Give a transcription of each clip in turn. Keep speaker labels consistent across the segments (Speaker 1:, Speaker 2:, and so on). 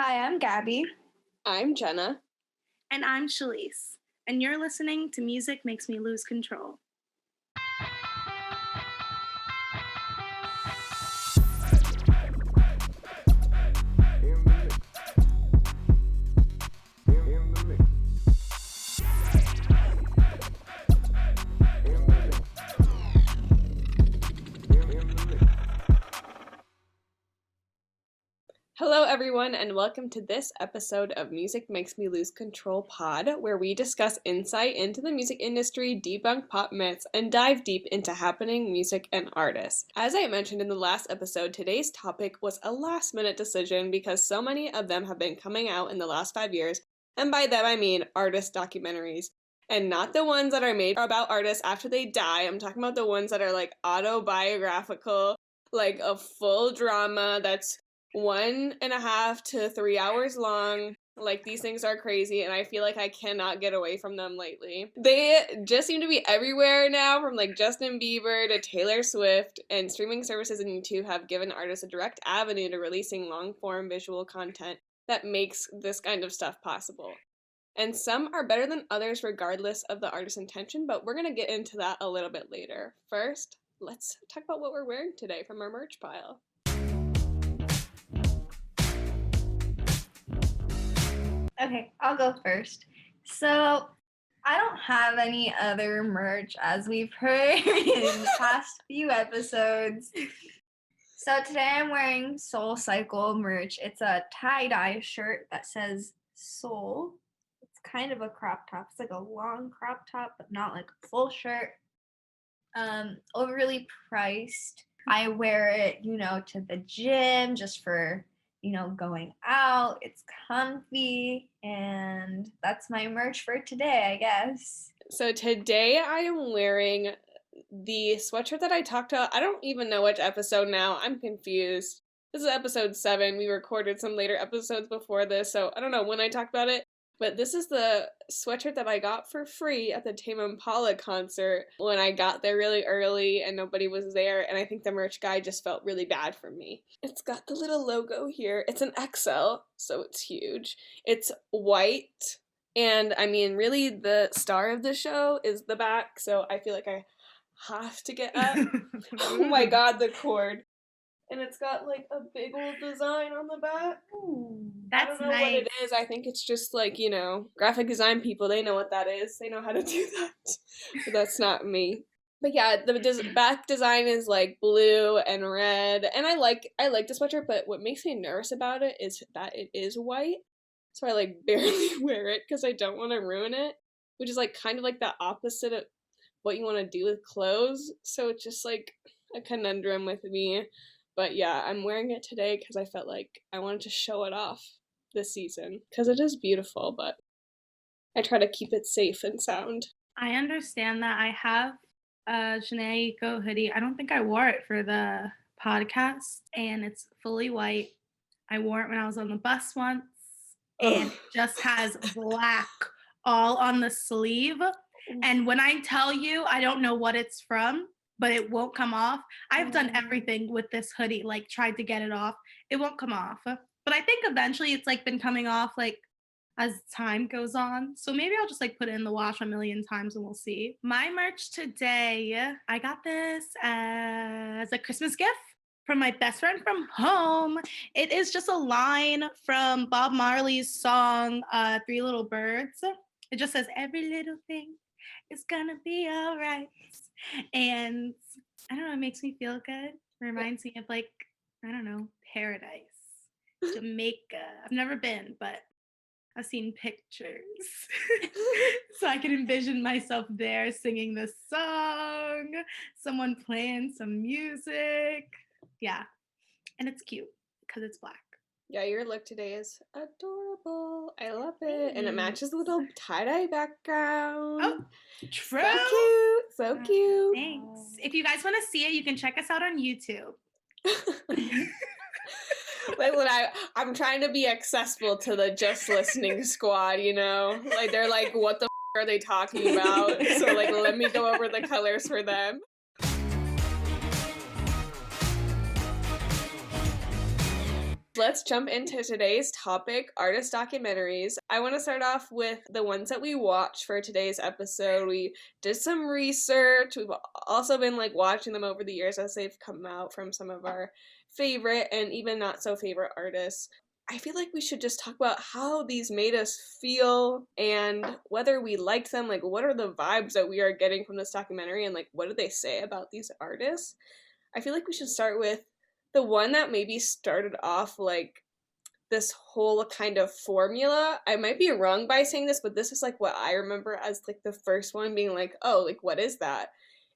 Speaker 1: Hi, I'm Gabby.
Speaker 2: I'm Jenna.
Speaker 3: And I'm Shalise. And you're listening to Music Makes Me Lose Control.
Speaker 2: Hello, everyone, and welcome to this episode of Music Makes Me Lose Control Pod, where we discuss insight into the music industry, debunk pop myths, and dive deep into happening music and artists. As I mentioned in the last episode, today's topic was a last-minute decision because so many of them have been coming out in the last 5 years, and by them I mean artist documentaries. And not the ones that are made about artists after they die. I'm talking about the ones that are like autobiographical, like a full drama that's 1.5 to 3 hours long. Like, these things are crazy, and I feel like I cannot get away from them lately. They just seem to be everywhere now, from like Justin Bieber to Taylor Swift, and streaming services and YouTube have given artists a direct avenue to releasing long-form visual content that makes this kind of stuff possible. And some are better than others regardless of the artist's intention, but we're going to get into that a little bit later. First, let's talk about what we're wearing today from our merch pile.
Speaker 1: Okay, I'll go first. So, I don't have any other merch, as we've heard in the past few episodes. So today I'm wearing Soul Cycle merch. It's a tie-dye shirt that says Soul. It's kind of a crop top. It's like a long crop top, but not like a full shirt. Overly priced. I wear it, to the gym just for going out. It's comfy, and that's my merch for today, I guess.
Speaker 2: So today I am wearing the sweatshirt that I talked about. I don't even know which episode now. I'm confused. This is episode 7. We recorded some later episodes before this, so I don't know when I talked about it. But this is the sweatshirt that I got for free at the Tame Impala concert when I got there really early and nobody was there, and I think the merch guy just felt really bad for me. It's got the little logo here. It's an XL, so it's huge. It's white, and I mean, really the star of the show is the back, so I feel like I have to get up. Oh my god, the cord. And it's got like a big old design on the back.
Speaker 3: Ooh,
Speaker 2: I don't know what it is. I think it's just like, graphic design people. They know what that is. They know how to do that. But that's not me. But yeah, the back design is like blue and red. And I like the sweatshirt, but what makes me nervous about it is that it is white. So I like barely wear it because I don't want to ruin it. Which is like kind of like the opposite of what you want to do with clothes. So it's just like a conundrum with me. But yeah, I'm wearing it today because I felt like I wanted to show it off this season because it is beautiful, but I try to keep it safe and sound.
Speaker 3: I understand that. I have a Janae Eco hoodie. I don't think I wore it for the podcast, and it's fully white. I wore it when I was on the bus once, and it just has black all on the sleeve. And when I tell you, I don't know what it's from, but it won't come off. I've done everything with this hoodie, like tried to get it off. It won't come off. But I think eventually it's like been coming off like as time goes on. So maybe I'll just like put it in the wash a million times and we'll see. My merch today, I got this as a Christmas gift from my best friend from home. It is just a line from Bob Marley's song, 3 Little Birds. It just says, every little thing is gonna be all right. And I don't know, it makes me feel good. Reminds me of like, I don't know, paradise, Jamaica. I've never been, but I've seen pictures. So I can envision myself there singing this song, someone playing some music. Yeah. And it's cute because it's black.
Speaker 2: Yeah, your look today is adorable. I love it. And it matches the little tie-dye background.
Speaker 3: Oh, true.
Speaker 2: So cute. So cute.
Speaker 3: Thanks. If you guys want to see it, you can check us out on YouTube.
Speaker 2: Listen, I'm trying to be accessible to the just listening squad, Like, they're like, what the are they talking about? So, like, let me go over the colors for them. Let's jump into today's topic, artist documentaries. I want to start off with the ones that we watched for today's episode. We did some research. We've also been like watching them over the years as they've come out from some of our favorite and even not so favorite artists. I feel like we should just talk about how these made us feel and whether we liked them, like what are the vibes that we are getting from this documentary and like what do they say about these artists? I feel like we should start with the one that maybe started off like this whole kind of formula. I might be wrong by saying this, but this is like what I remember as like the first one being like, oh, like what is that?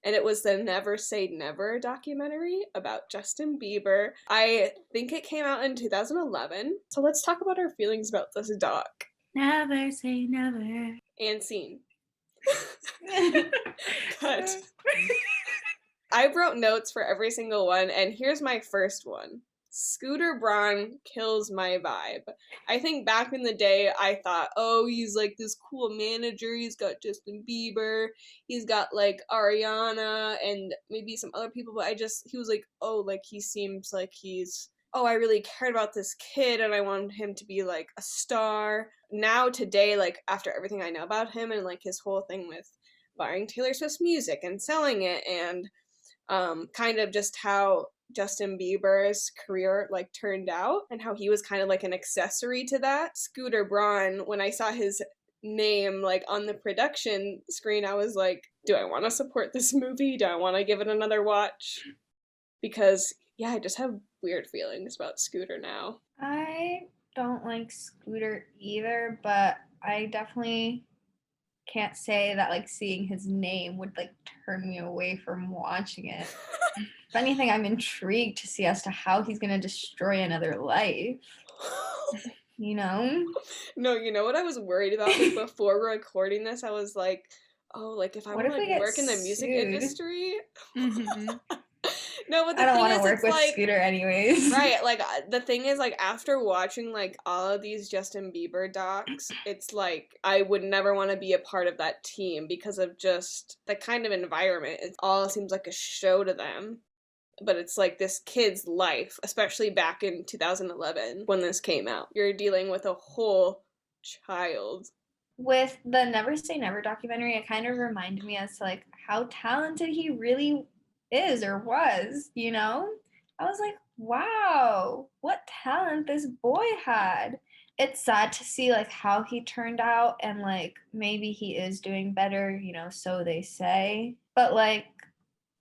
Speaker 2: And it was the Never Say Never documentary about Justin Bieber. I think it came out in 2011. So let's talk about our feelings about this doc.
Speaker 3: Never say never.
Speaker 2: And scene. Cut. I wrote notes for every single one, and here's my first one. Scooter Braun kills my vibe. I think back in the day, I thought, oh, he's like this cool manager. He's got Justin Bieber. He's got like Ariana and maybe some other people. But he was like, oh, like he seems like I really cared about this kid and I wanted him to be like a star. Now today, like after everything I know about him and like his whole thing with buying Taylor Swift's music and selling it and kind of just how Justin Bieber's career like turned out and how he was kind of like an accessory to that. Scooter Braun, when I saw his name like on the production screen, I was like, do I want to support this movie? Do I want to give it another watch? Because yeah, I just have weird feelings about Scooter now.
Speaker 1: I don't like Scooter either, but I definitely can't say that like seeing his name would like turn me away from watching it. If anything, I'm intrigued to see as to how he's gonna destroy another life. You know?
Speaker 2: No, you know what I was worried about like, before recording this? I was like, oh, like if I want to work in the music industry.
Speaker 3: Mm-hmm.
Speaker 2: No, but
Speaker 1: I don't want to work with Scooter anyways.
Speaker 2: Right, like the thing is like after watching like all of these Justin Bieber docs, it's like I would never want to be a part of that team because of just the kind of environment. It all seems like a show to them. But it's like this kid's life, especially back in 2011 when this came out. You're dealing with a whole child.
Speaker 1: With the Never Say Never documentary, it kind of reminded me as to like how talented he really is or was, you know? I was like, wow, what talent this boy had. It's sad to see like how he turned out and like maybe he is doing better, you know, so they say. But like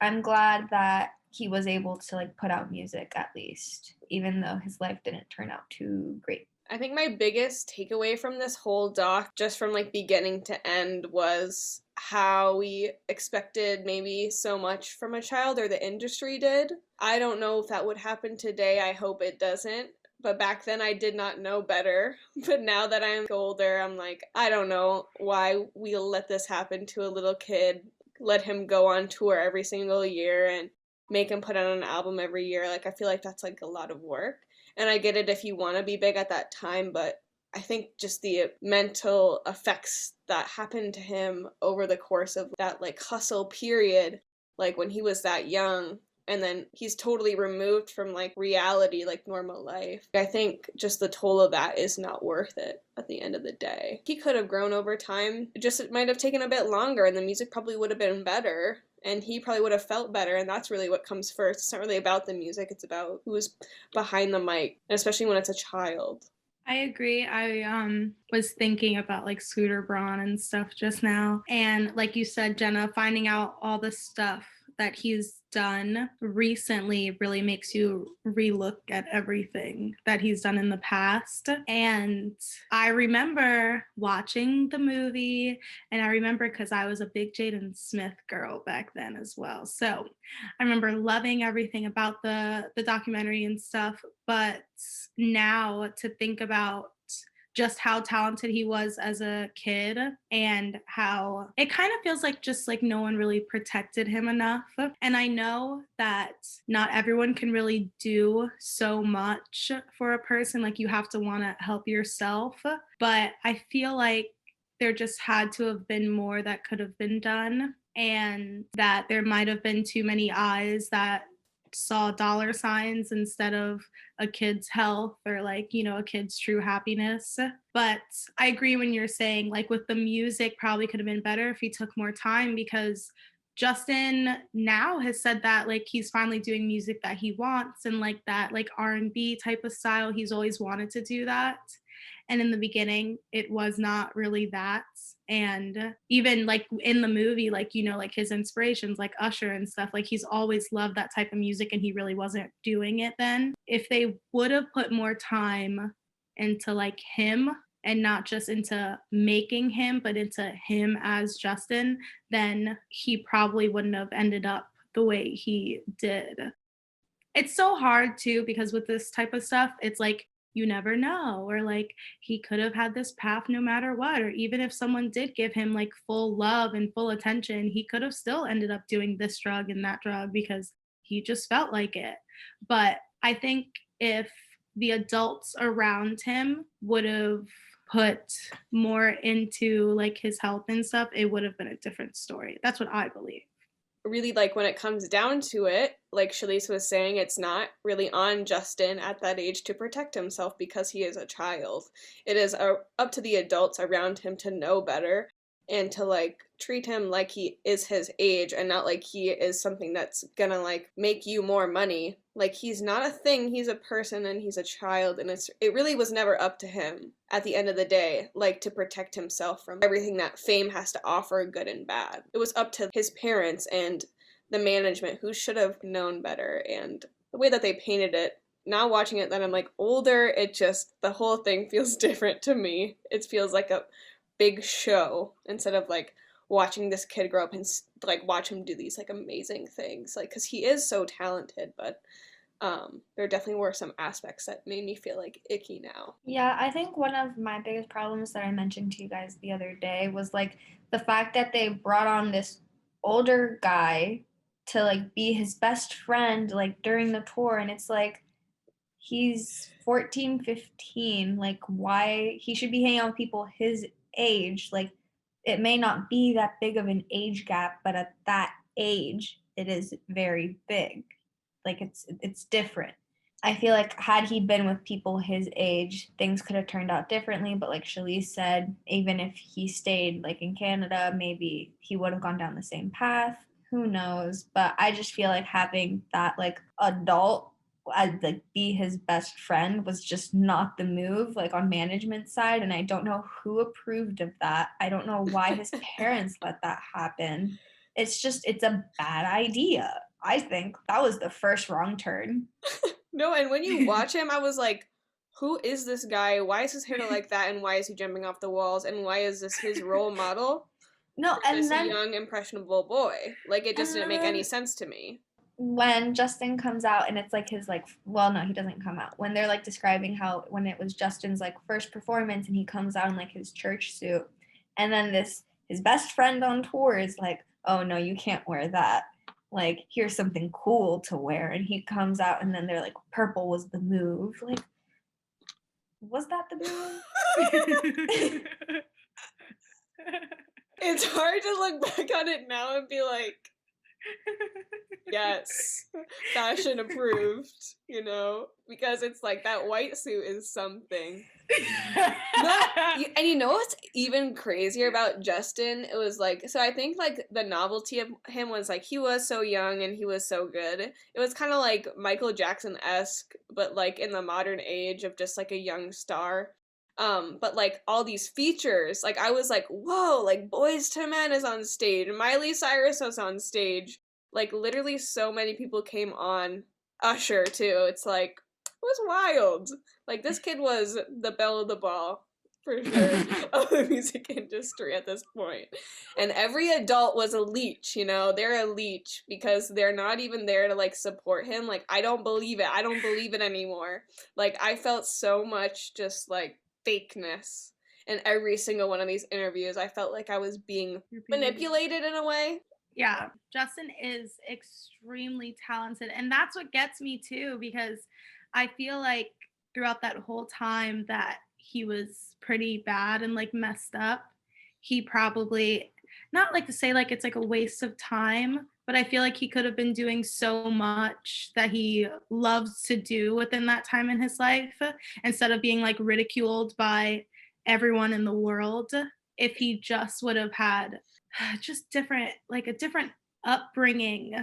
Speaker 1: I'm glad that he was able to like put out music at least, even though his life didn't turn out too great.
Speaker 2: I think my biggest takeaway from this whole doc, just from like beginning to end, was how we expected maybe so much from a child, or the industry did. I don't know if that would happen today. I hope it doesn't. But back then I did not know better. But now that I'm older, I'm like, I don't know why we let this happen to a little kid. Let him go on tour every single year and make him put out an album every year. Like, I feel like that's like a lot of work. And I get it if you want to be big at that time, but I think just the mental effects that happened to him over the course of that like hustle period, like when he was that young, and then he's totally removed from like reality, like normal life. I think just the toll of that is not worth it at the end of the day. He could have grown over time, just it might have taken a bit longer and the music probably would have been better. And he probably would have felt better, and that's really what comes first. It's not really about the music, it's about who's behind the mic, and especially when it's a child.
Speaker 3: I agree. I was thinking about like Scooter Braun and stuff just now. And like you said, Jenna, finding out all the stuff that he's done recently really makes you relook at everything that he's done in the past. And I remember watching the movie, and I remember because I was a big Jaden Smith girl back then as well. So I remember loving everything about the documentary and stuff. But now to think about just how talented he was as a kid and how it kind of feels like just like no one really protected him enough. And I know that not everyone can really do so much for a person. Like you have to want to help yourself. But I feel like there just had to have been more that could have been done, and that there might have been too many eyes that saw dollar signs instead of a kid's health or like, you know, a kid's true happiness. But I agree when you're saying like with the music probably could have been better if he took more time, because Justin now has said that like he's finally doing music that he wants, and like that like R&B type of style. He's always wanted to do that. And in the beginning, it was not really that. And even like in the movie, like, you know, like his inspirations like Usher and stuff, like he's always loved that type of music and he really wasn't doing it then. If they would have put more time into like him and not just into making him, but into him as Justin, then he probably wouldn't have ended up the way he did. It's so hard too, because with this type of stuff, it's like you never know, or like he could have had this path no matter what, or even if someone did give him like full love and full attention, he could have still ended up doing this drug and that drug because he just felt like it. But I think if the adults around him would have put more into like his health and stuff, it would have been a different story. That's what I believe. Really,
Speaker 2: like when it comes down to it, like Shalise was saying, it's not really on Justin at that age to protect himself because he is a child. It is up to the adults around him to know better and to like treat him like he is his age and not like he is something that's gonna like make you more money. Like he's not a thing, he's a person and he's a child, and it really was never up to him at the end of the day, like to protect himself from everything that fame has to offer, good and bad. It was up to his parents and the management who should have known better. And the way that they painted it, now watching it then I'm like older, it just, the whole thing feels different to me. It feels like a big show instead of like watching this kid grow up and like watch him do these like amazing things, like because he is so talented. But there definitely were some aspects that made me feel like icky now.
Speaker 1: Yeah, I think one of my biggest problems that I mentioned to you guys the other day was like the fact that they brought on this older guy to like be his best friend like during the tour, and it's like he's 14, 15. Like why he should be hanging out with people his age. Like it may not be that big of an age gap, but at that age it is very big. Like it's different. I feel like had he been with people his age, things could have turned out differently. But like Shalise said, even if he stayed like in Canada, maybe he would have gone down the same path. Who knows? But I just feel like having that like adult like be his best friend was just not the move like on management side, and I don't know who approved of that. I don't know why his parents let that happen. It's a bad idea. I think that was the first wrong turn.
Speaker 2: No, and when you watch him, I was like, who is this guy? Why is his hair like that? And why is he jumping off the walls? And why is this his role model?
Speaker 1: No,
Speaker 2: for
Speaker 1: and
Speaker 2: this
Speaker 1: then
Speaker 2: young, impressionable boy. Like, it just didn't make any
Speaker 1: then
Speaker 2: sense to me.
Speaker 1: when Justin comes out and it's like his like, well, no, he doesn't come out. When they're like describing how when it was Justin's like first performance and he comes out in like his church suit, and then his best friend on tour is like, oh no, you can't wear that. Like here's something cool to wear, and he comes out and then they're like, purple was the move. Like, was that the move?
Speaker 2: It's hard to look back on it now and be like, yes, fashion approved, you know, because it's like that white suit is something. And you know what's even crazier about Justin? It was like, so I think like the novelty of him was like he was so young and he was so good. It was kind of like Michael Jackson-esque, but like in the modern age of just like a young star. But like all these features, like I was like, whoa, like Boyz II Men is on stage, Miley Cyrus was on stage, like literally so many people came on. Usher too. It's like, it was wild. Like this kid was the belle of the ball for sure of the music industry at this point. And every adult was a leech, you know, they're a leech because they're not even there to like support him. Like I don't believe it. I don't believe it anymore. Like I felt so much just like fakeness in every single one of these interviews. I felt like I was being manipulated in a way.
Speaker 3: Yeah, Justin is extremely talented, and that's what gets me too, because I feel like throughout that whole time that he was pretty bad and like messed up, he probably, not like to say like it's like a waste of time, but I feel like he could have been doing so much that he loves to do within that time in his life instead of being like ridiculed by everyone in the world. If he just would have had just a different upbringing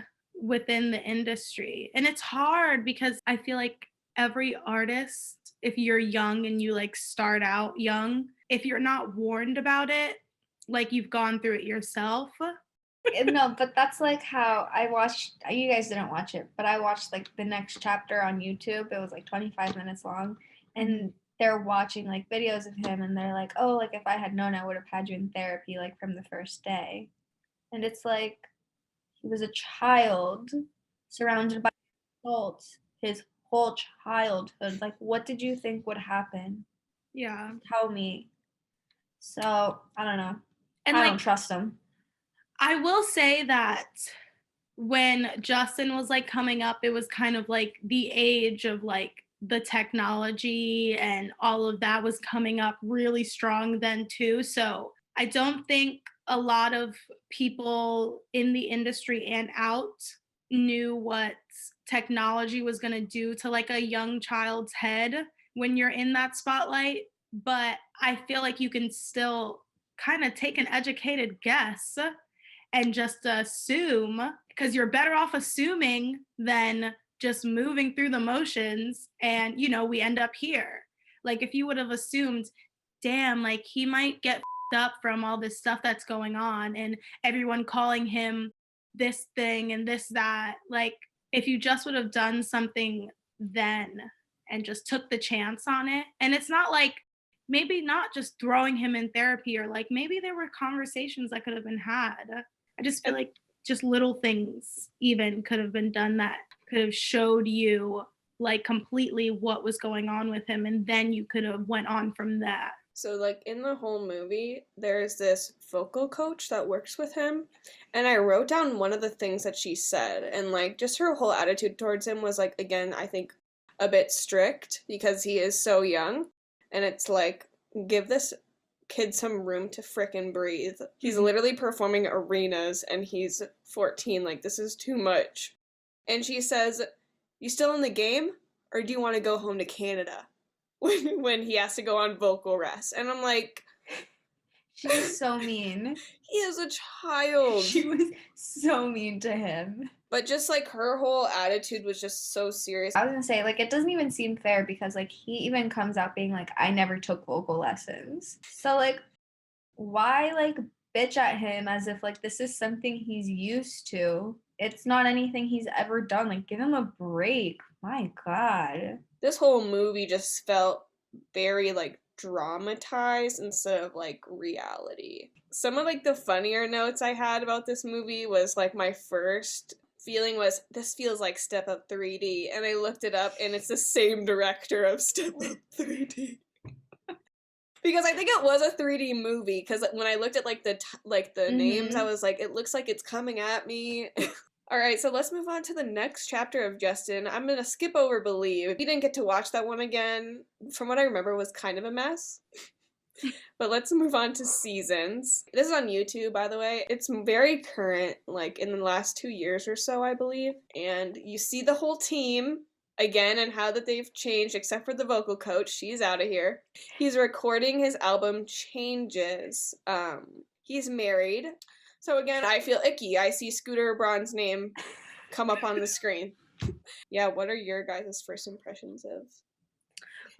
Speaker 3: within the industry. And it's hard because I feel like every artist, if you're young and you like start out young, if you're not warned about it, like you've gone through it yourself.
Speaker 1: No, but that's like how I watched, you guys didn't watch it, but I watched like the next chapter on YouTube. It was like 25 minutes long. And they're watching like videos of him and they're like, oh, like if I had known, I would have had you in therapy like from the first day. And it's like he was a child surrounded by adults his whole childhood. Like, what did you think would happen?
Speaker 3: Yeah.
Speaker 1: Tell me. So I don't know.
Speaker 3: And
Speaker 1: I
Speaker 3: like,
Speaker 1: don't trust him.
Speaker 3: I will say that when Justin was like coming up, it was kind of like the age of like the technology and all of that was coming up really strong then too. So I don't think a lot of people in the industry and out knew what technology was going to do to like a young child's head when you're in that spotlight. But I feel like you can still kind of take an educated guess and just assume, because you're better off assuming than just moving through the motions and, you know, we end up here. Like if you would have assumed, damn, like he might get up from all this stuff that's going on and everyone calling him this thing and this, that, like if you just would have done something then and just took the chance on it. And it's not like, maybe not just throwing him in therapy or like maybe there were conversations that could have been had. I just feel like just little things even could have been done that could have showed you like completely what was going on with him, and then you could have went on from that.
Speaker 2: So like in the whole movie, there's this vocal coach that works with him, and I wrote down one of the things that she said, and like just her whole attitude towards him was like, again, I think a bit strict because he is so young, and it's like, give this kid some room to frickin' breathe. He's literally performing arenas and he's 14. Like, this is too much. And she says, you still in the game? Or do you want to go home to Canada? When he has to go on vocal rest. And I'm like...
Speaker 1: She's so mean.
Speaker 2: He is a child.
Speaker 1: She was so mean to him.
Speaker 2: But just, like, her whole attitude was just so serious.
Speaker 1: I was gonna say, like, it doesn't even seem fair because, like, he even comes out being like, I never took vocal lessons. So, like, why, like, bitch at him as if, like, this is something he's used to? It's not anything he's ever done. Like, give him a break. My God.
Speaker 2: This whole movie just felt very, like, dramatized instead of, like, reality. Some of, like, the funnier notes I had about this movie was, like, my first feeling was, this feels like Step Up 3D, and I looked it up, and it's the same director of Step Up 3D. Because I think it was a 3D movie, because when I looked at, like, the names, I was like, it looks like it's coming at me. Alright, so let's move on to the next chapter of Justin. I'm gonna skip over Believe. If you didn't get to watch that one again, from what I remember, it was kind of a mess. But let's move on to Seasons. This is on YouTube, by the way. It's very current, like in the last 2 years or so, I believe. And you see the whole team again and how that they've changed, except for the vocal coach. She's out of here. He's recording his album Changes. He's married. So again, I feel icky. I see Scooter Braun's name come up on the screen. Yeah, what are your guys' first impressions of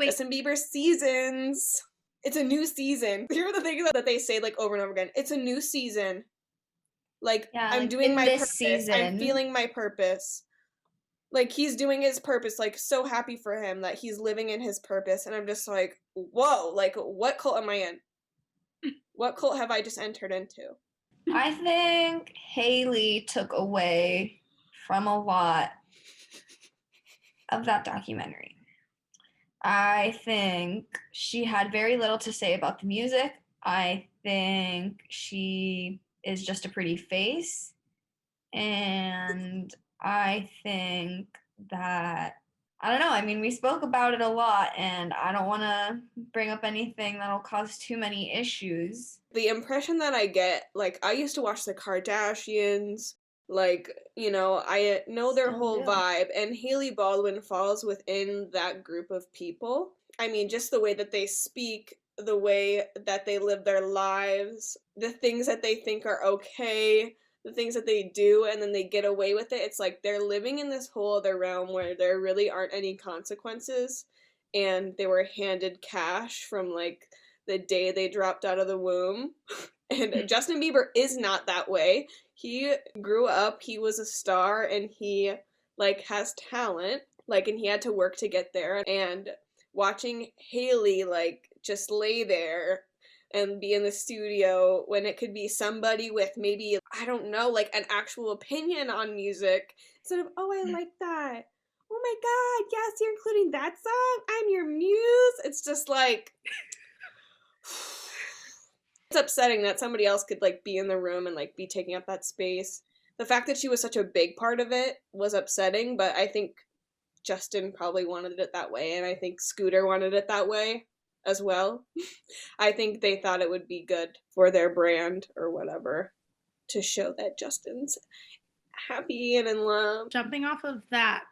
Speaker 2: Justin Bieber's Seasons? It's a new season. Here are the things that they say like over and over again. It's a new season. Like, yeah, I'm doing my purpose. Season. I'm feeling my purpose. Like, he's doing his purpose. Like, so happy for him that he's living in his purpose. And I'm just like, whoa, like, what cult am I in? What cult have I just entered into?
Speaker 1: I think Haley took away from a lot of that documentary. I think she had very little to say about the music. I think she is just a pretty face. And I think that, I don't know, I mean, we spoke about it a lot, and I don't want to bring up anything that'll cause too many issues.
Speaker 2: The impression that I get, like, I used to watch the Kardashians, Like, you know, I know their
Speaker 1: Still
Speaker 2: whole
Speaker 1: do.
Speaker 2: vibe, and Haley Baldwin falls within that group of people. I mean, just the way that they speak, the way that they live their lives, the things that they think are okay, the things that they do, and then they get away with it. It's like they're living in this whole other realm where there really aren't any consequences, and they were handed cash from like the day they dropped out of the womb. And Justin Bieber is not that way. He grew up, he was a star, and he like has talent, like, and he had to work to get there. And watching Haley like just lay there and be in the studio when it could be somebody with maybe, I don't know, like an actual opinion on music instead of, oh, I like that. Oh my god, yes, you're including that song? I'm your muse. It's just like it's upsetting that somebody else could like be in the room and like be taking up that space. The fact that she was such a big part of it was upsetting, but I think Justin probably wanted it that way, and I think Scooter wanted it that way as well. I think they thought it would be good for their brand or whatever to show that Justin's happy and in love.
Speaker 3: Jumping off of that,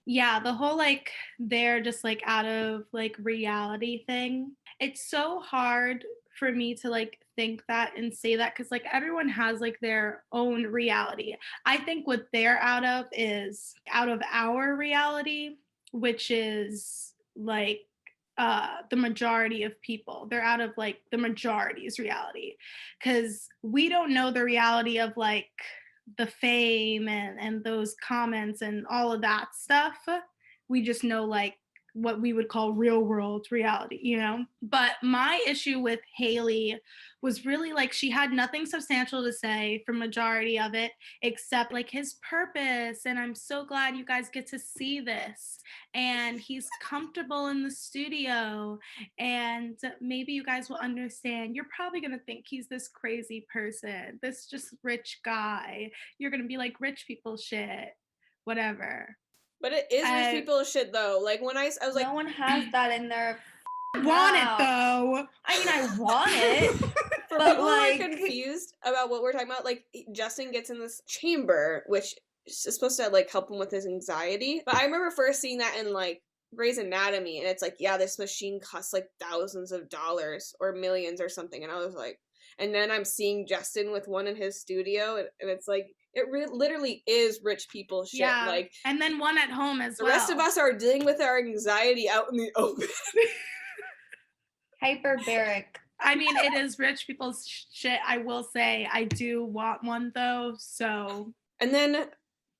Speaker 3: yeah, the whole like they're just like out of like reality thing. It's so hard for me to like think that and say that because like everyone has like their own reality. I think what they're out of is out of our reality, which is like the majority of people. They're out of like the majority's reality because we don't know the reality of like the fame and those comments and all of that stuff. We just know like what we would call real world reality, you know? But my issue with Haley was really like she had nothing substantial to say for majority of it except like his purpose, and I'm so glad you guys get to see this, and he's comfortable in the studio, and maybe you guys will understand. You're probably gonna think he's this crazy person, this just rich guy. You're gonna be like, rich people shit, whatever.
Speaker 2: But it is rich people shit though. Like when I was like,
Speaker 1: no one has that in their
Speaker 3: want it
Speaker 1: mouth.
Speaker 3: though.
Speaker 1: I mean, I want it.
Speaker 2: for
Speaker 1: But,
Speaker 2: people who
Speaker 1: like-
Speaker 2: are confused about what we're talking about, like Justin gets in this chamber, which is supposed to like help him with his anxiety. But I remember first seeing that in like Grey's Anatomy, and it's like, yeah, this machine costs like thousands of dollars or millions or something, and I was like, and then I'm seeing Justin with one in his studio, and it's like, it literally is rich people shit.
Speaker 3: Yeah.
Speaker 2: Like,
Speaker 3: And then one at home as well.
Speaker 2: the rest of us are dealing with our anxiety out in the open.
Speaker 1: Hyperbaric.
Speaker 3: I mean, it is rich people's shit. I will say I do want one though. So.
Speaker 2: And then,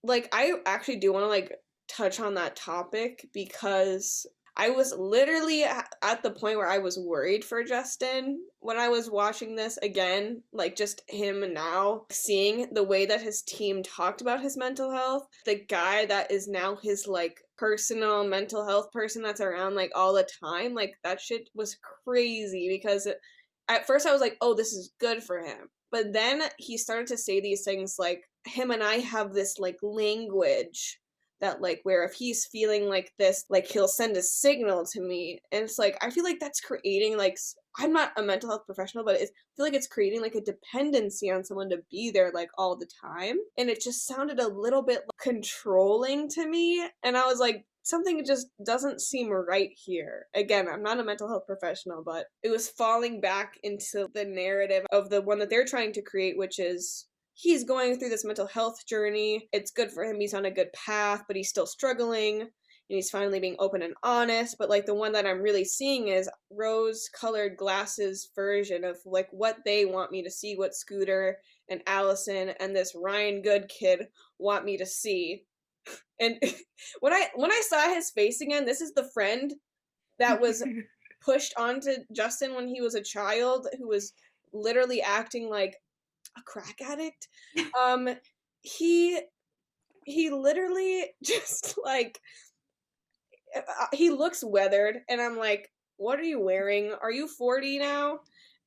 Speaker 2: like, I actually do want to like touch on that topic because I was literally at the point where I was worried for Justin when I was watching this again, like just him now, seeing the way that his team talked about his mental health. The guy that is now his like personal mental health person that's around like all the time, like that shit was crazy because at first I was like, oh, this is good for him. But then he started to say these things like, him and I have this like language that like where if he's feeling like this, like he'll send a signal to me, and it's like I feel like that's creating like, I'm not a mental health professional, but I feel like it's creating like a dependency on someone to be there like all the time, and it just sounded a little bit controlling to me, and I was like, something just doesn't seem right here. Again, I'm not a mental health professional, but it was falling back into the narrative of the one that they're trying to create, which is he's going through this mental health journey. It's good for him. He's on a good path, but he's still struggling. And he's finally being open and honest. But like the one that I'm really seeing is rose-colored glasses version of like what they want me to see, what Scooter and Allison and this Ryan Good kid want me to see. And when I saw his face again, this is the friend that was pushed onto Justin when he was a child, who was literally acting like a crack addict. He literally just like, he looks weathered, and I'm like, what are you wearing? Are you 40 now?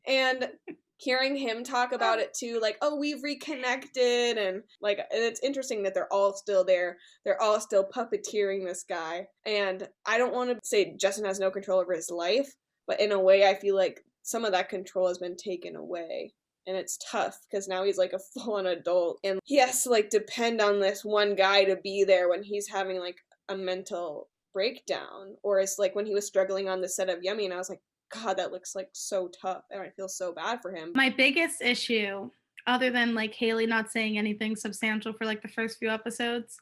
Speaker 2: And hearing him talk about it too, like, oh, we've reconnected, and like, and it's interesting that they're all still there. They're all still puppeteering this guy. And I don't want to say Justin has no control over his life, but in a way I feel like some of that control has been taken away. And it's tough because now he's like a full-on adult and he has to like depend on this one guy to be there when he's having like a mental breakdown. Or it's like when he was struggling on the set of Yummy and I was like, God, that looks like so tough and I feel so bad for him.
Speaker 3: My biggest issue, other than like Haley not saying anything substantial for like the first few episodes,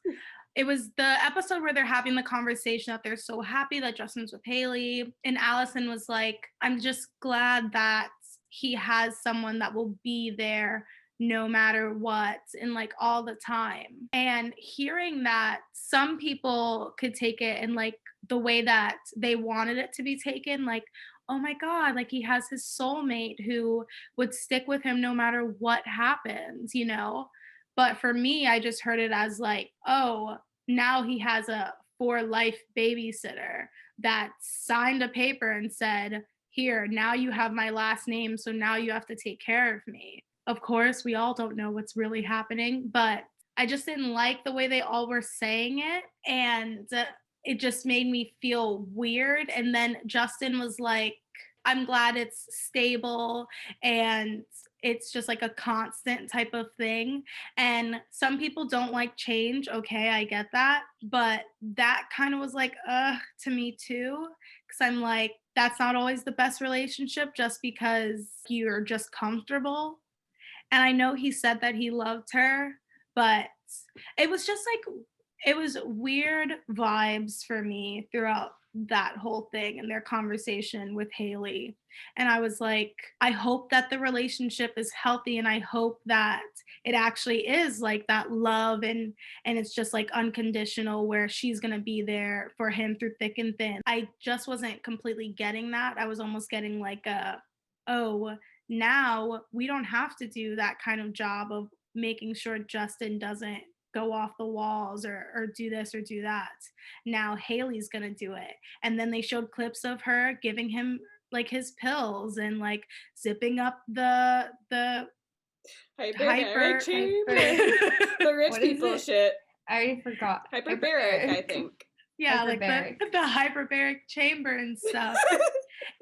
Speaker 3: it was the episode where they're having the conversation that they're so happy that Justin's with Haley. And Allison was like, I'm just glad that he has someone that will be there no matter what and like all the time. And hearing that some people could take it in like the way that they wanted it to be taken, like, oh my God, like he has his soulmate who would stick with him no matter what happens, you know? But for me, I just heard it as like, oh, now he has a for life babysitter that signed a paper and said, here, now you have my last name, so now you have to take care of me. Of course, we all don't know what's really happening, but I just didn't like the way they all were saying it. And it just made me feel weird. And then Justin was like, I'm glad it's stable and it's just like a constant type of thing. And some people don't like change. Okay, I get that. But that kind of was like, to me too. Cause I'm like, that's not always the best relationship just because you're just comfortable. And I know he said that he loved her, but it was just like, it was weird vibes for me throughout that whole thing and their conversation with Haley. And I was like, I hope that the relationship is healthy and I hope that it actually is like that love and it's just like unconditional where she's going to be there for him through thick and thin. I just wasn't completely getting that. I was almost getting like oh, now we don't have to do that kind of job of making sure Justin doesn't go off the walls or do this or do that. Now Haley's gonna do it. And then they showed clips of her giving him like his pills and like zipping up the
Speaker 2: hyperbaric chamber. The rich people shit.
Speaker 1: I already forgot.
Speaker 2: Hyperbaric, I think.
Speaker 3: Yeah, hyperbaric. Like the hyperbaric chamber and stuff.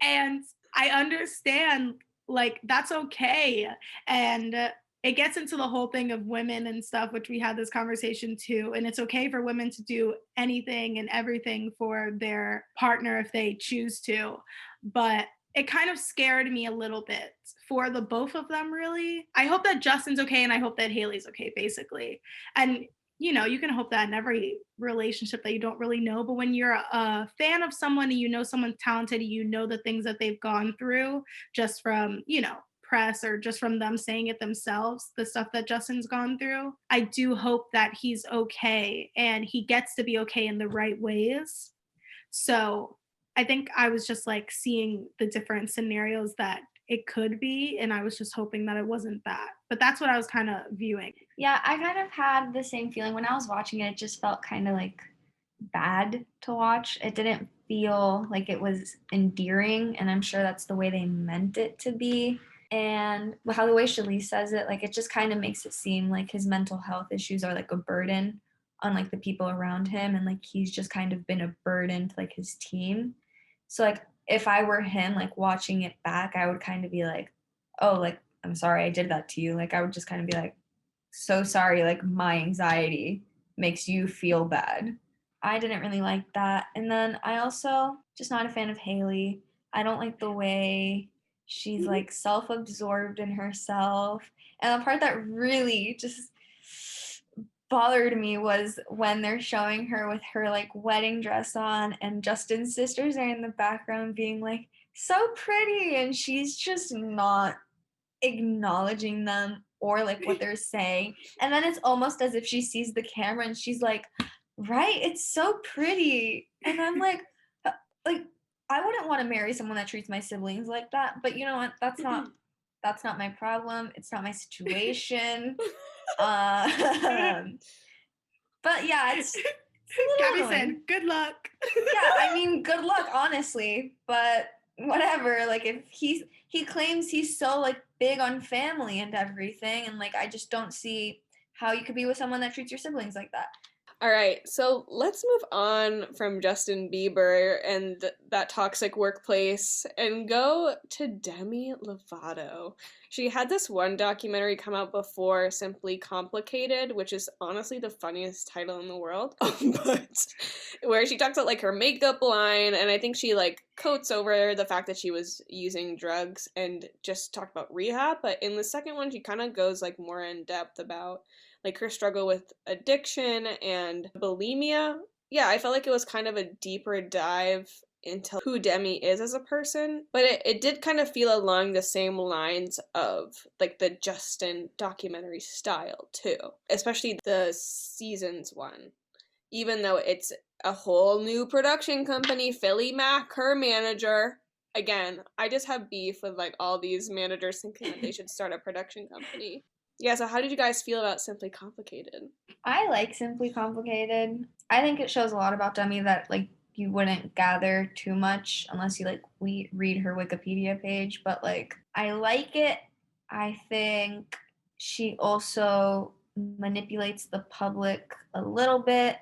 Speaker 3: And I understand like that's okay. And it gets into the whole thing of women and stuff, which we had this conversation too. And it's okay for women to do anything and everything for their partner if they choose to. But it kind of scared me a little bit for the both of them, really. I hope that Justin's okay and I hope that Haley's okay, basically. And you know, you can hope that in every relationship that you don't really know, but when you're a fan of someone and you know someone's talented, you know the things that they've gone through just from, you know, press or just from them saying it themselves, the stuff that Justin's gone through. I do hope that he's okay and he gets to be okay in the right ways. So I think I was just like seeing the different scenarios that it could be, and I was just hoping that it wasn't that. But that's what I was kind of viewing.
Speaker 1: Yeah, I kind of had the same feeling when I was watching it. It just felt kind of like bad to watch. It didn't feel like it was endearing, and I'm sure that's the way they meant it to be. And how the way Shalice says it, like it just kind of makes it seem like his mental health issues are like a burden on like the people around him, and like he's just kind of been a burden to like his team. So like if I were him, like watching it back, I would kind of be like, oh, like I'm sorry I did that to you. Like I would just kind of be like, so sorry, like my anxiety makes you feel bad. I didn't really like that. And then I also just not a fan of Haley. I don't like the way she's like self-absorbed in herself. And the part that really just bothered me was when they're showing her with her like wedding dress on and Justin's sisters are in the background being like so pretty and she's just not acknowledging them or like what they're saying. And then it's almost as if she sees the camera and she's like, right, it's so pretty. And I'm like I wouldn't want to marry someone that treats my siblings like that, but you know what, that's not my problem. It's not my situation. But yeah, it's
Speaker 3: Gabby said, good luck.
Speaker 1: Yeah, I mean, good luck, honestly. But whatever. Like, if he claims he's so like big on family and everything, and like I just don't see how you could be with someone that treats your siblings like that.
Speaker 2: All right, so let's move on from Justin Bieber and that toxic workplace and go to Demi Lovato. She had this one documentary come out before, Simply Complicated, which is honestly the funniest title in the world, but where she talks about like her makeup line, and I think she like coats over the fact that she was using drugs and just talked about rehab. But in the second one, she kind of goes like more in depth about like her struggle with addiction and bulimia. Yeah, I felt like it was kind of a deeper dive into who Demi is as a person, but it did kind of feel along the same lines of like the Justin documentary style too, especially the seasons one. Even though it's a whole new production company, Philly Mac, her manager. Again, I just have beef with like all these managers thinking that they should start a production company. Yeah, so how did you guys feel about Simply Complicated?
Speaker 1: I like Simply Complicated. I think it shows a lot about Demi that like you wouldn't gather too much unless you like we read her Wikipedia page, but like I like it. I think she also manipulates the public a little bit,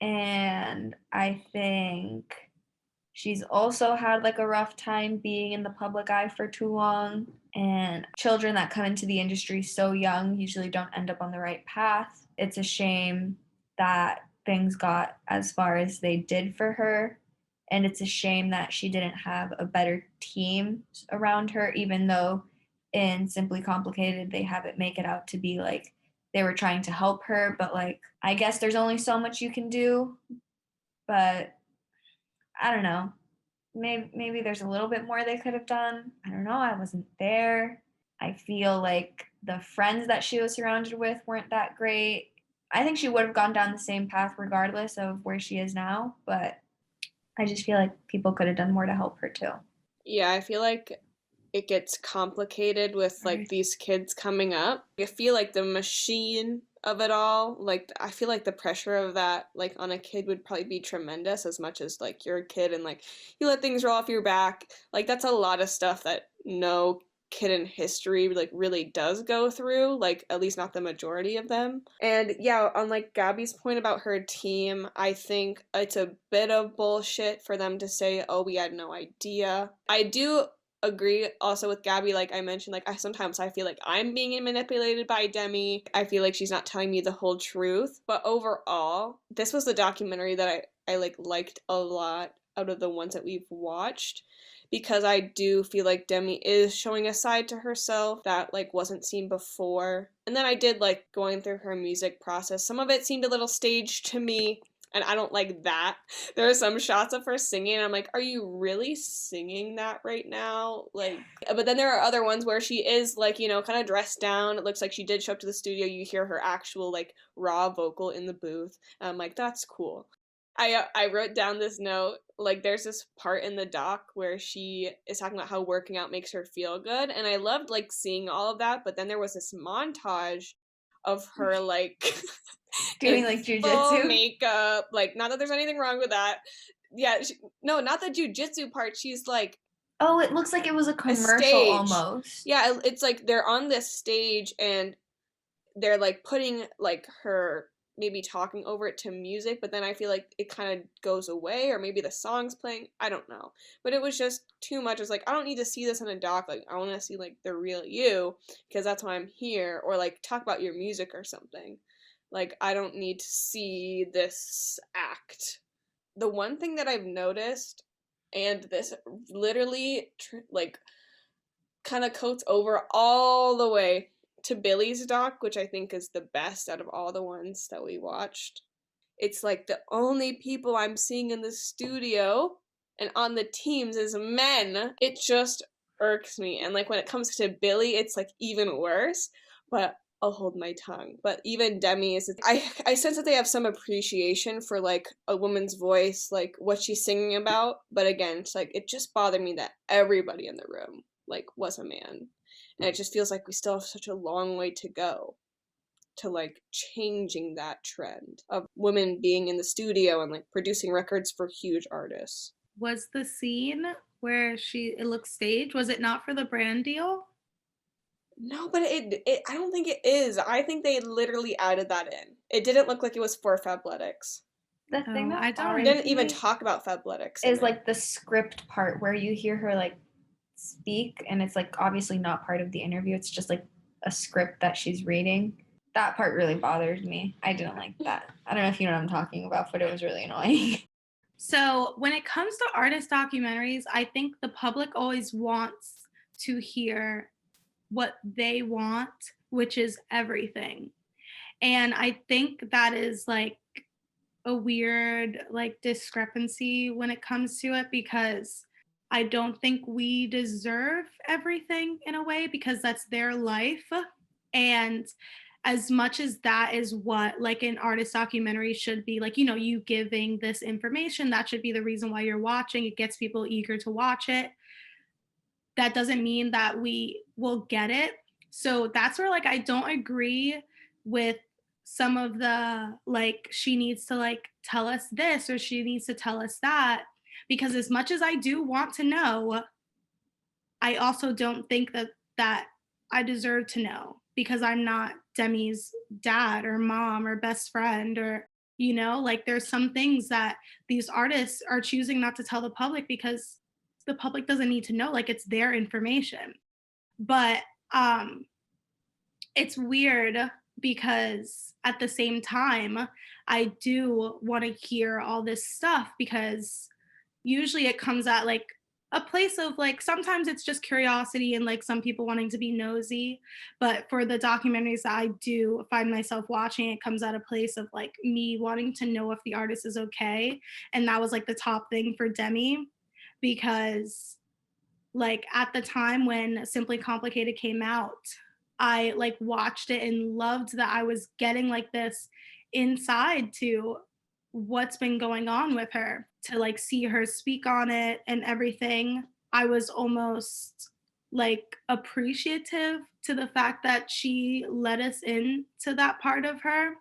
Speaker 1: and I think she's also had like a rough time being in the public eye for too long. And children that come into the industry so young usually don't end up on the right path. It's a shame that things got as far as they did for her. And it's a shame that she didn't have a better team around her, even though in Simply Complicated, they have it make it out to be like they were trying to help her. But like, I guess there's only so much you can do. But I don't know. Maybe there's a little bit more they could have done. I don't know. I wasn't there. I feel like the friends that she was surrounded with weren't that great. I think she would have gone down the same path regardless of where she is now, but I just feel like people could have done more to help her too.
Speaker 2: Yeah, I feel like it gets complicated with like these kids coming up. I feel like the machine of it all, like I feel like the pressure of that like on a kid would probably be tremendous as much as like you're a kid and like you let things roll off your back. Like that's a lot of stuff that no kid in history like really does go through, like at least not the majority of them. And yeah, on like Gabby's point about her team, I think it's a bit of bullshit for them to say, oh, we had no idea. I do agree also with Gabby, like I mentioned, like I feel like I'm being manipulated by Demi. I feel like she's not telling me the whole truth. But overall, this was the documentary that I like liked a lot out of the ones that we've watched, because I do feel like Demi is showing a side to herself that like wasn't seen before. And then I did like going through her music process. Some of it seemed a little staged to me, and I don't like that. There are some shots of her singing, and I'm like, are you really singing that right now? Like, but then there are other ones where she is like, you know, kind of dressed down. It looks like she did show up to the studio. You hear her actual like raw vocal in the booth. And I'm like, that's cool. I wrote down this note, like there's this part in the doc where she is talking about how working out makes her feel good, and I loved like seeing all of that, but then there was this montage of her like
Speaker 1: Doing
Speaker 2: in
Speaker 1: like
Speaker 2: full
Speaker 1: jujitsu.
Speaker 2: makeup, like not that there's anything wrong with that. Yeah, no, not the jujitsu part. She's like
Speaker 1: Oh, it looks like it was a
Speaker 2: a
Speaker 1: commercial
Speaker 2: stage.
Speaker 1: almost.
Speaker 2: Yeah, it's like they're on this stage and they're like putting like her maybe talking over it to music, but then I feel like it kind of goes away, or maybe the song's playing. I don't know, but it was just too much. It's like I don't need to see this in a doc. Like I want to see like the real you, because that's why I'm here, or like talk about your music or something. Like I don't need to see this act. The one thing that I've noticed, and this literally like kind of coats over all the way to Billie's doc, which I think is the best out of all the ones that we watched. It's like the only people I'm seeing in the studio and on the teams is men. It just irks me. And like when it comes to Billie, it's like even worse. But I'll hold my tongue. But even Demi is I sense that they have some appreciation for like a woman's voice, like what she's singing about. But again, it's like it just bothered me that everybody in the room like was a man. And it just feels like we still have such a long way to go to like changing that trend of women being in the studio and like producing records for huge artists.
Speaker 3: Was the scene where it looks staged, was it not for the brand deal?
Speaker 2: No, but I don't think it is. I think they literally added that in. It didn't look like it was for Fabletics.
Speaker 1: The thing
Speaker 3: Oh,
Speaker 1: that
Speaker 3: I don't.
Speaker 2: They
Speaker 1: bothers
Speaker 2: didn't even
Speaker 1: me
Speaker 2: talk about Fabletics
Speaker 1: is
Speaker 2: in it.
Speaker 1: like the script part where you hear her like speak, and it's like obviously not part of the interview. It's just like a script that she's reading. That part really bothers me. I didn't like that. I don't know if you know what I'm talking about, but it was really annoying.
Speaker 3: So when it comes to artist documentaries, I think the public always wants to hear what they want, which is everything. And I think that is like a weird like discrepancy when it comes to it, because I don't think we deserve everything in a way, because that's their life. And as much as that is what like an artist documentary should be, like, you giving this information, that should be the reason why you're watching. It gets people eager to watch it. That doesn't mean that we will get it. So that's where like I don't agree with some of the like she needs to like tell us this or she needs to tell us that, because as much as I do want to know, I also don't think that I deserve to know, because I'm not Demi's dad or mom or best friend, or like there's some things that these artists are choosing not to tell the public because the public doesn't need to know, like it's their information. But um it's weird because at the same time I do want to hear all this stuff, because usually it comes at like a place of like sometimes it's just curiosity and like some people wanting to be nosy, but for the documentaries that I do find myself watching, it comes at a place of like me wanting to know if the artist is okay. And that was like the top thing for Demi, because like at the time when Simply Complicated came out, I like watched it and loved that I was getting like this inside to what's been going on with her, to like see her speak on it and everything. I was almost like appreciative to the fact that she let us in to that part of her,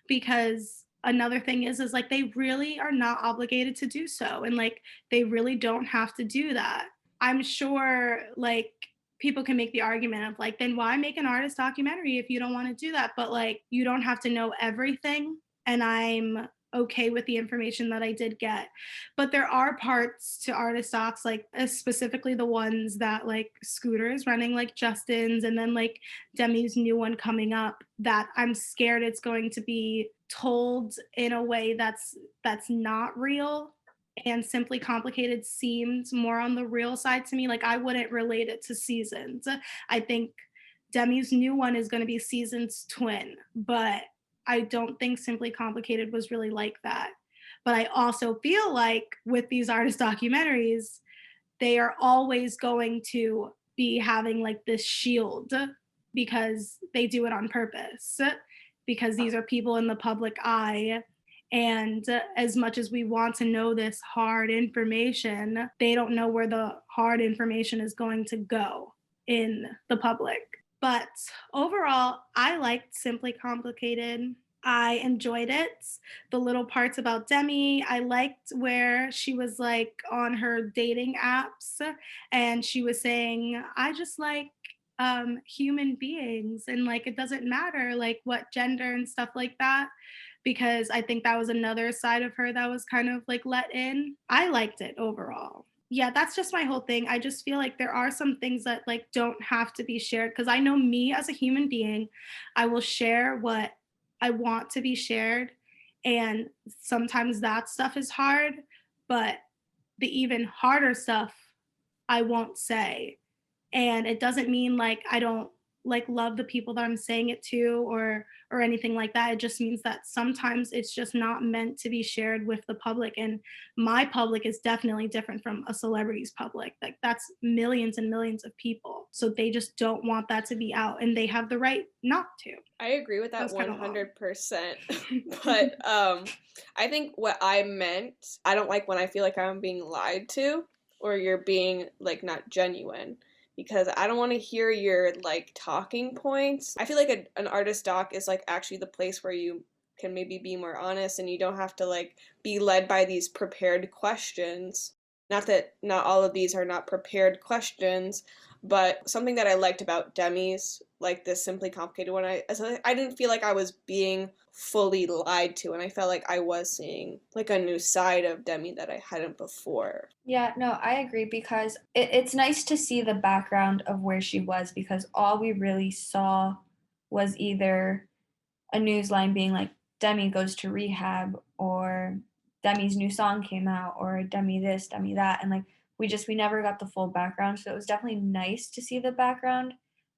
Speaker 3: because another thing is like they really are not obligated to do so, and like they really don't have to do that. I'm sure like people can make the argument of like, then why make an artist documentary if you don't want to do that? But like, you don't have to know everything. And I'm okay with the information that I did get. But there are parts to artist docs, like specifically the ones that like Scooter is running, like Justin's, and then like Demi's new one coming up, that I'm scared it's going to be told in a way that's not real. And Simply Complicated seemed more on the real side to me. Like I wouldn't relate it to Seasons. I think Demi's new one is going to be Seasons twin, but I don't think Simply Complicated was really like that. But I also feel like with these artist documentaries, they are always going to be having like this shield, because they do it on purpose, because these are people in the public eye. And as much as we want to know this hard information, they don't know where the hard information is going to go in the public. But overall, I liked Simply Complicated. I enjoyed it. The little parts about Demi, I liked where she was like on her dating apps and she was saying, I just like human beings, and like it doesn't matter like what gender and stuff like that, because I think that was another side of her that was kind of like let in. I liked it overall. Yeah, that's just my whole thing. I just feel like there are some things that like don't have to be shared, because I know me as a human being, I will share what I want to be shared, and sometimes that stuff is hard, but the even harder stuff I won't say. And it doesn't mean like I don't like love the people that I'm saying it to or anything like that. It just means that sometimes it's just not meant to be shared with the public, and my public is definitely different from a celebrity's public. Like that's millions and millions of people, so they just don't want that to be out, and they have the right not to.
Speaker 2: I agree with that
Speaker 3: That's kind of long.
Speaker 2: 100%. But I think what I meant, I don't like when I feel like I'm being lied to or you're being like not genuine, because I don't want to hear your like talking points. I feel like an artist doc is like actually the place where you can maybe be more honest and you don't have to like be led by these prepared questions. Not that not all of these are not prepared questions, but something that I liked about Demi's, like this Simply Complicated one, I didn't feel like I was being fully lied to, and I felt like I was seeing like a new side of Demi that I hadn't before.
Speaker 1: Yeah, no, I agree, because it's nice to see the background of where she was, because all we really saw was either a news line being like, Demi goes to rehab, or Demi's new song came out, or Demi this, Demi that. And like, we never got the full background. So it was definitely nice to see the background,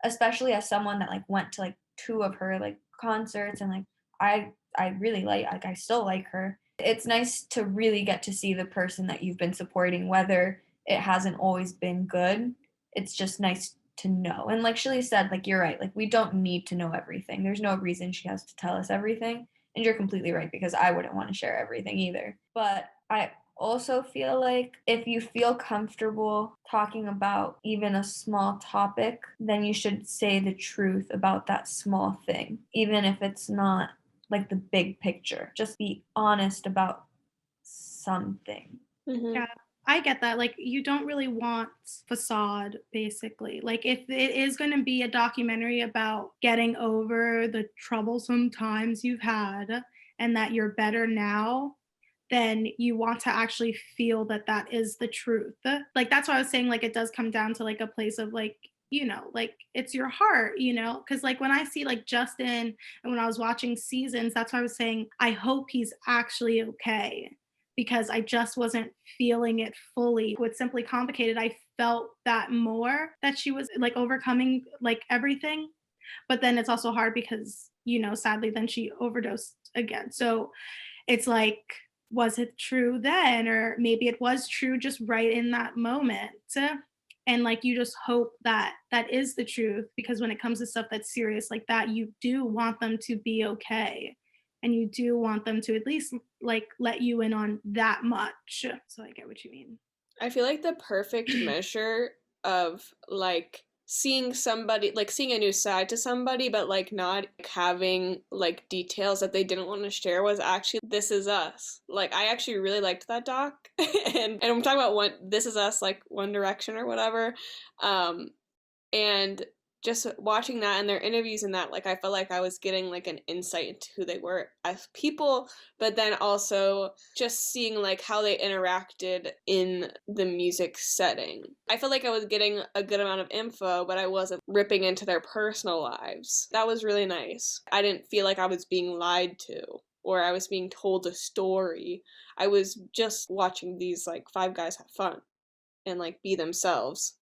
Speaker 1: especially as someone that like went to like 2 of her like concerts, and like I really like I still like her. It's nice to really get to see the person that you've been supporting, whether it hasn't always been good. It's just nice to know. And like Shirley said, like, you're right, like we don't need to know everything. There's no reason she has to tell us everything. And you're completely right, because I wouldn't want to share everything either. But I also feel like if you feel comfortable talking about even a small topic, then you should say the truth about that small thing, even if it's not like the big picture. Just be honest about something.
Speaker 2: Mm-hmm.
Speaker 3: Yeah, I get that. Like, you don't really want facade, basically. Like, if it is going to be a documentary about getting over the troublesome times you've had and that you're better now, then you want to actually feel that that is the truth. Like, that's why I was saying, like, it does come down to like a place of like, like it's your heart, because like when I see like Justin and when I was watching Seasons, that's why I was saying, I hope he's actually okay, because I just wasn't feeling it fully. With Simply Complicated, I felt that more, that she was like overcoming like everything. But then it's also hard because, sadly, then she overdosed again. So it's like, was it true then? Or maybe it was true just right in that moment. And like, you just hope that that is the truth, because when it comes to stuff that's serious like that, you do want them to be okay. And you do want them to at least like let you in on that much. So I get what you mean.
Speaker 2: I feel like the perfect measure of like seeing somebody, like seeing a new side to somebody, but like not having like details that they didn't want to share, was actually This Is Us. Like, I actually really liked that doc. and I'm talking about This Is Us, like One Direction or whatever. And just watching that and their interviews and that, like, I felt like I was getting like an insight into who they were as people, but then also just seeing like how they interacted in the music setting. I felt like I was getting a good amount of info, but I wasn't ripping into their personal lives. That was really nice. I didn't feel like I was being lied to or I was being told a story. I was just watching these like 5 guys have fun and like be themselves.